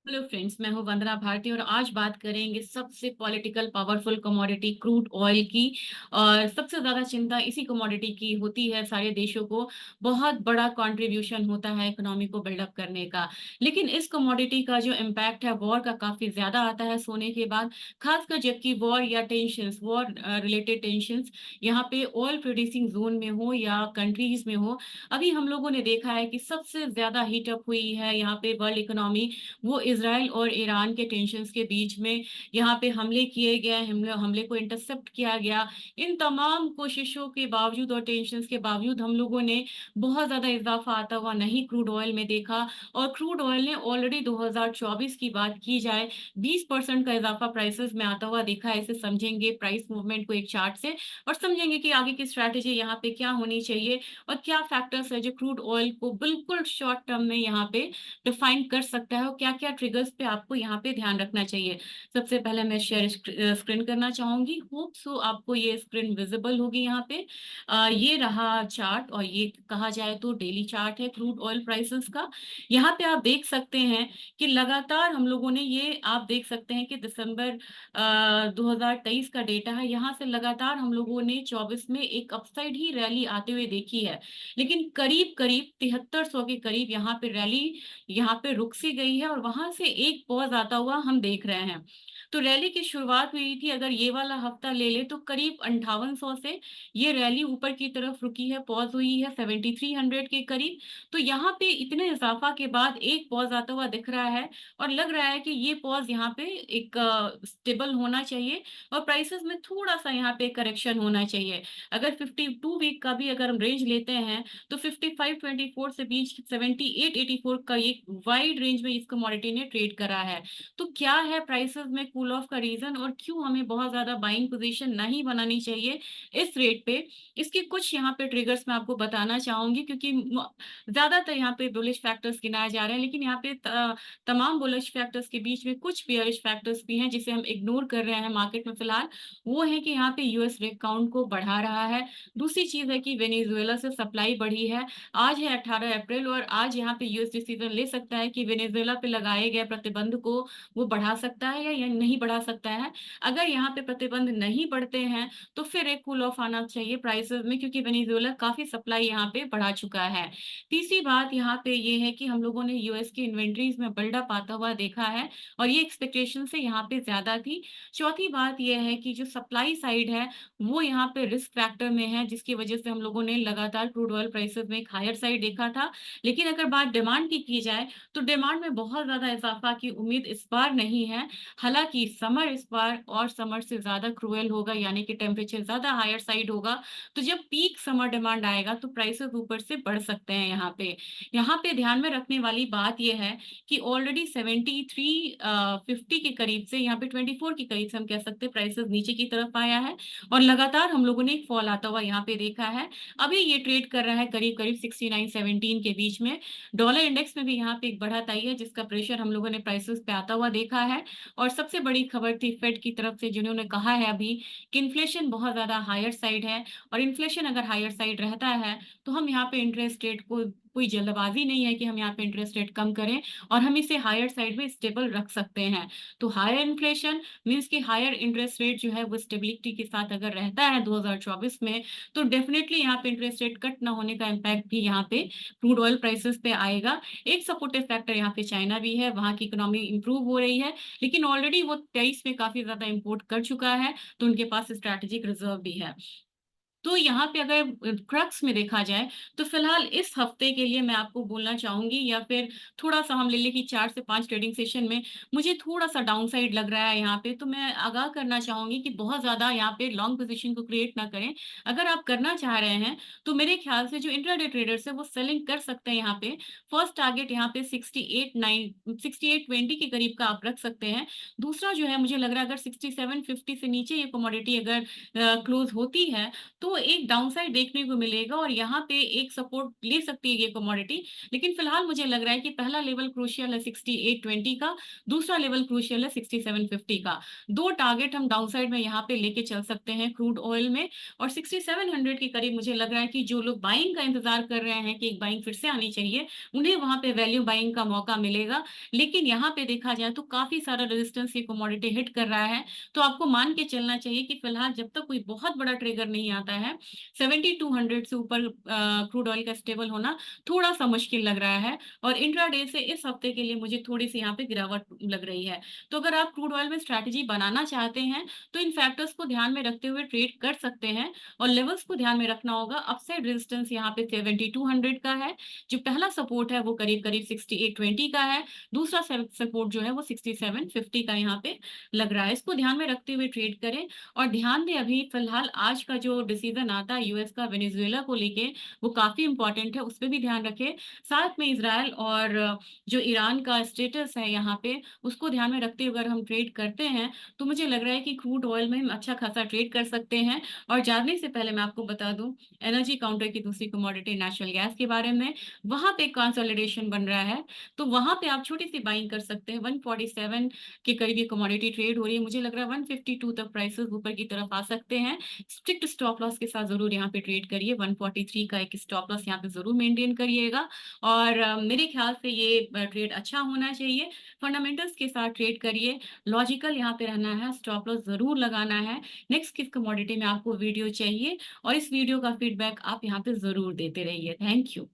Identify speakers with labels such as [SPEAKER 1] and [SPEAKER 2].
[SPEAKER 1] Hello friends, मैं हूं वंदना भारती और आज बात करेंगे सबसे political powerful commodity crude oil की। और सबसे ज्यादा चिंता इसी कमोडिटी की होती है। सारे देशों को बहुत बड़ा कंट्रीब्यूशन होता है इकोनॉमी को बिल्डअप करने का। लेकिन इस कमोडिटी का जो इम्पैक्ट है वॉर का काफी ज्यादा आता है सोने के बाद। खासकर जबकि वॉर या टेंशंस, वॉर रिलेटेड टेंशंस यहाँ पे ऑयल प्रोड्यूसिंग जोन में हो या कंट्रीज में हो। अभी हम लोगों ने देखा है कि सबसे ज्यादा हीटअप हुई है यहाँ पे वर्ल्ड इकोनॉमी, वो इसराइल और ईरान के टेंशंस के बीच में। यहाँ पे हमले किए गए, हमले हमले को इंटरसेप्ट किया गया। इन तमाम कोशिशों के बावजूद और टेंशंस के बावजूद हम लोगों ने बहुत ज्यादा इजाफा आता हुआ नहीं क्रूड ऑयल में देखा। और क्रूड ऑयल ने ऑलरेडी 2024 की बात की जाए 20% का इजाफा प्राइसेस में आता हुआ देखा है। इसे समझेंगे प्राइस मूवमेंट को एक चार्ट से, और समझेंगे कि आगे की स्ट्रैटेजी यहाँ पे क्या होनी चाहिए और क्या फैक्टर्स है जो क्रूड ऑयल को बिल्कुल शॉर्ट टर्म में यहाँ पे डिफाइन कर सकता है और क्या क्या ट्रिगर्स पे आपको यहाँ पे ध्यान रखना चाहिए। सबसे पहले मैं शेयर स्क्रीन करना चाहूंगी। होप सो आपको ये स्क्रीन विजिबल होगी यहाँ पे। ये रहा चार्ट, और ये कहा जाए तो डेली चार्ट है क्रूड ऑयल प्राइसेस का। यहाँ पे आप देख सकते हैं कि लगातार हम लोगों ने, ये आप देख सकते हैं कि दिसंबर 2023 का डेटा है। यहाँ से लगातार हम लोगों ने 24 में एक अपसाइड ही रैली आते हुए देखी है। लेकिन करीब करीब 7300 के करीब यहाँ पे रैली यहाँ पे रुक सी गई है, और वहां से एक पॉज आता हुआ हम देख रहे हैं। तो रैली की शुरुआत हुई थी, अगर ये वाला हफ्ता ले ले तो करीब 5800 से ये रैली ऊपर की तरफ रुकी है, पॉज हुई है 7300 के करीब। तो यहाँ पे इतने इजाफा के बाद एक पॉज आता हुआ दिख रहा है, और लग रहा है कि ये पॉज यहाँ पे एक स्टेबल होना चाहिए और प्राइसेस में थोड़ा सा यहाँ पे करेक्शन होना चाहिए। अगर 52 वीक का भी अगर हम रेंज लेते हैं तो 5524 से बीच 7884 का एक वाइड रेंज में इस कमोडिटी ने ट्रेड करा है। तो क्या है प्राइसेस में कूल ऑफ का रीजन, और क्यों हमें बहुत ज्यादा बाइंग पोजीशन नहीं बनानी चाहिए इस रेट पे? इसके कुछ यहाँ पे ट्रिगर्स मैं आपको बताना चाहूंगी, क्योंकि ज्यादातर यहाँ पे बुलिश फैक्टर्स गिनाए जा रहे हैं, लेकिन यहाँ पे तमाम बुलिश फैक्टर्स के बीच में कुछ बेयरिश फैक्टर्स भी हैं जिसे हम इग्नोर कर रहे हैं मार्केट में फिलहाल। वो है कि यहाँ पे यूएस rig काउंट को बढ़ा रहा है। दूसरी चीज है कि वेनेजुएला से सप्लाई बढ़ी है। आज है 18 अप्रैल, और आज यहाँ पे यूएस डिसीजन ले सकता है कि वेनेजुएला पे लगाए गए प्रतिबंध को वो बढ़ा सकता है या नहीं बढ़ा सकता है। अगर यहाँ पे प्रतिबंध नहीं बढ़ते हैं तो फिर एक कूल ऑफ आना चाहिए प्राइसेस में, क्योंकि वेनेजुएला काफी सप्लाई यहाँ पे बढ़ा चुका है। तीसरी बात यहाँ पे ये है कि हम लोगों ने यूएस की इन्वेंट्रीज में बिल्डअप आता हुआ देखा है, और ये एक्सपेक्टेशन से यहाँ पे ज्यादा थी। चौथी बात यह है कि जो सप्लाई साइड है वो यहाँ पे रिस्क फैक्टर में है, जिसकी वजह से हम लोगों ने लगातार क्रूड ऑयल प्राइसेस में एक हायर साइड देखा था। लेकिन अगर बात डिमांड की जाए तो डिमांड में बहुत ज्यादा इजाफा की उम्मीद इस बार नहीं है। हालांकि समर इस बार और समर से ज्यादा क्रूएल होगा, यानी कि टेम्परेचर ज्यादा हायर साइड होगा। तो जब पीक समर डिमांड आएगा तो प्राइसेस ऊपर से बढ़ सकते हैं। यहाँ पे ध्यान में रखने वाली बात यह है कि ऑलरेडी 7350 के करीब से यहाँ पे 24 के करीब से हम कह सकते हैं प्राइसेस नीचे की तरफ आया है, और लगातार हम लोगों ने एक फॉल आता हुआ यहाँ पे देखा है। अभी ये ट्रेड कर रहा है करीब करीब 69-17 के बीच में। डॉलर इंडेक्स में भी यहाँ पे एक बढ़त आई है, जिसका प्रेशर हम लोगों ने प्राइसेस पे आता हुआ देखा है। और सबसे बड़ी खबर थी फेड की तरफ से, जिन्होंने कहा है अभी कि इन्फ्लेशन बहुत ज्यादा हायर साइड है, और इन्फ्लेशन अगर हायर साइड रहता है तो हम यहाँ पे इंटरेस्ट रेट को, कोई जल्दबाजी नहीं है कि हम यहाँ पे इंटरेस्ट रेट कम करें, और हम इसे हायर साइड में स्टेबल रख सकते हैं। तो हायर इन्फ्लेशन मीन्स कि हायर इंटरेस्ट रेट जो है वो स्टेबिलिटी के साथ अगर रहता है 2024 में, तो डेफिनेटली यहाँ पे इंटरेस्ट रेट कट ना होने का इम्पैक्ट भी यहाँ पे क्रूड ऑयल प्राइसेस पे आएगा। एक सपोर्टिव फैक्टर यहाँ पे चाइना भी है, वहां की इकोनॉमी इंप्रूव हो रही है, लेकिन ऑलरेडी वो 23 में काफी ज्यादा इंपोर्ट कर चुका है, तो उनके पास स्ट्रैटेजिक रिजर्व भी है। तो यहाँ पे अगर क्रक्स में देखा जाए तो फिलहाल इस हफ्ते के लिए मैं आपको बोलना चाहूंगी, या फिर थोड़ा सा हम ले लें कि 4 से 5 ट्रेडिंग सेशन में मुझे थोड़ा सा डाउन साइड लग रहा है यहाँ पे, तो मैं आगाह करना चाहूंगी कि बहुत ज्यादा यहाँ पे लॉन्ग पोजीशन को क्रिएट ना करें। अगर आप करना चाह रहे हैं तो मेरे ख्याल से जो इंट्राडे ट्रेडर्स है वो सेलिंग कर सकते हैं यहाँ पे। फर्स्ट टारगेट यहाँ पे 68 के करीब का आप रख सकते हैं। दूसरा जो है, मुझे लग रहा है अगर 6750 से नीचे ये कमोडिटी अगर क्लोज होती है तो आपको एक डाउनसाइड देखने को मिलेगा और यहाँ पे एक सपोर्ट ले सकती है ये कमोडिटी। लेकिन फिलहाल मुझे लग रहा है कि पहला लेवल क्रूशियल है 6820 का, दूसरा लेवल क्रूशियल है 6750 का। 2 टारगेट हम डाउनसाइड में यहाँ पे लेके चल सकते हैं क्रूड ऑयल में, और 6700 के करीब मुझे लग रहा है कि जो लोग बाइंग का इंतजार कर रहे हैं कि एक बाइंग फिर से आनी चाहिए, उन्हें वहां पे वैल्यू बाइंग का मौका मिलेगा। लेकिन यहाँ पे देखा जाए तो काफी सारा रेजिस्टेंस ये कमोडिटी हिट कर रहा है, तो आपको मान के चलना चाहिए कि फिलहाल जब तक कोई बहुत बड़ा ट्रिगर नहीं आता है, 7200 से ऊपर क्रूड ऑयल का स्टेबल होना थोड़ा सा मुश्किल लग रहा है। और इंट्राडे से इस हफ्ते के लिए मुझे थोड़ी सी यहाँ पे गिरावट लग रही है। तो अगर आप क्रूड ऑयल में स्ट्रैटेजी बनाना चाहते हैं तो इन फैक्टर्स को ध्यान में रखते हुए ट्रेड कर सकते हैं। और लेवल्स को ध्यान में रखना होगा, अपसाइड रेजिस्टेंस यहाँ पे 7200 का है, जो पहला सपोर्ट है वो करीब करीब 6820 का है, दूसरा सपोर्ट जो है वो 6750 का यहाँ पे लग रहा है। इसको ध्यान में रखते हुए ट्रेड करें। और ध्यान दें, अभी फिलहाल आज का जो डिसीजन आता है यूएस का वेनेजुएला को लेके, वो काफी इंपॉर्टेंट है, उस पर भी ध्यान रखें। साथ में इसराइल और जो ईरान का स्टेटस है यहाँ पे, उसको ध्यान में रखते हुए अगर हम ट्रेड करते हैं तो मुझे लग रहा है कि क्रूड ऑयल में हम अच्छा खासा ट्रेड कर सकते हैं। और जानने से पहले मैं आपको बता दूं एनर्जी काउंटर की दूसरी कमोडिटी नेचुरल गैस के बारे में, वहां पे कंसोलिडेशन बन रहा है, तो वहां पे आप छोटी सी बाइंग कर सकते हैं। 147 के करीब ये कमोडिटी ट्रेड हो रही है, मुझे लग रहा है 152 तक प्राइसेस ऊपर की तरफ आ सकते हैं। स्ट्रिक्ट स्टॉप लॉस के साथ जरूर यहाँ पे ट्रेड करिए, 143 का एक स्टॉप लॉस यहाँ पे जरूर मेंटेन करिएगा। और मेरे ख्याल से ये ट्रेड अच्छा होना चाहिए। फंडामेंटल्स के साथ ट्रेड करिए, लॉजिकल यहाँ पे रहना है, स्टॉप लॉस जरूर लगाना है। नेक्स्ट किस कमोडिटी में आपको वीडियो चाहिए, और इस वीडियो का फीडबैक आप यहाँ पे जरूर देते रहिए। Thank you.